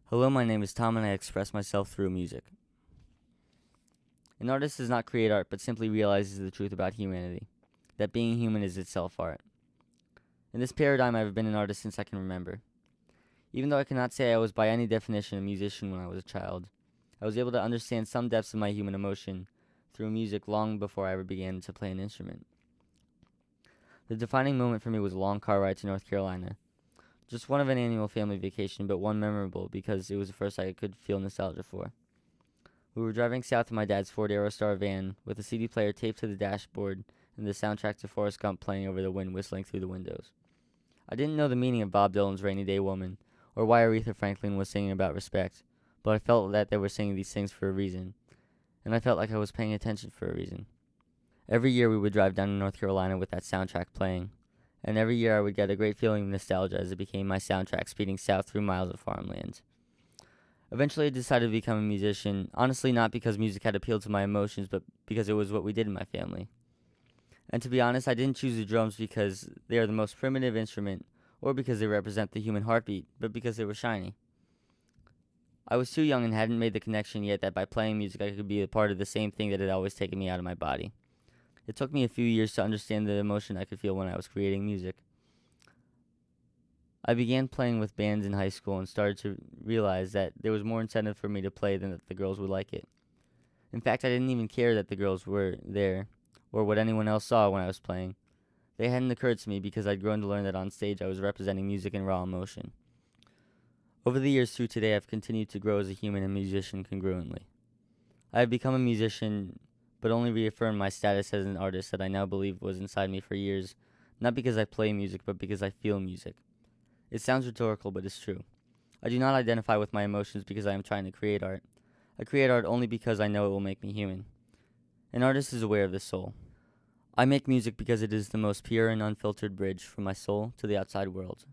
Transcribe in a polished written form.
Hello, my name is Tom and I express myself through music. An artist does not create art but simply realizes the truth about humanity, that being human is itself art. In this paradigm, I have been an artist since I can remember. Even though I cannot say I was by any definition a musician when I was a child, I was able to understand some depths of my human emotion through music long before I ever began to play an instrument. The defining moment for me was a long car ride to North Carolina. Just one of an annual family vacation, but one memorable because it was the first I could feel nostalgia for. We were driving south in my dad's Ford Aerostar van with a CD player taped to the dashboard and the soundtrack to Forrest Gump playing over the wind whistling through the windows. I didn't know the meaning of Bob Dylan's Rainy Day Woman or why Aretha Franklin was singing about respect, but I felt that they were singing these things for a reason, and I felt like I was paying attention for a reason. Every year we would drive down to North Carolina with that soundtrack playing, and every year I would get a great feeling of nostalgia as it became my soundtrack speeding south through miles of farmland. Eventually I decided to become a musician, honestly not because music had appealed to my emotions, but because it was what we did in my family. And to be honest, I didn't choose the drums because they are the most primitive instrument, or because they represent the human heartbeat, but because they were shiny. I was too young and hadn't made the connection yet that by playing music I could be a part of the same thing that had always taken me out of my body. It took me a few years to understand the emotion I could feel when I was creating music. I began playing with bands in high school and started to realize that there was more incentive for me to play than that the girls would like it. In fact, I didn't even care that the girls were there or what anyone else saw when I was playing. They hadn't occurred to me because I'd grown to learn that on stage I was representing music in raw emotion. Over the years through today, I've continued to grow as a human and musician congruently. I have become a musician, but only reaffirmed my status as an artist that I now believe was inside me for years, not because I play music, but because I feel music. It sounds rhetorical, but it's true. I do not identify with my emotions because I am trying to create art. I create art only because I know it will make me human. An artist is aware of this soul. I make music because it is the most pure and unfiltered bridge from my soul to the outside world.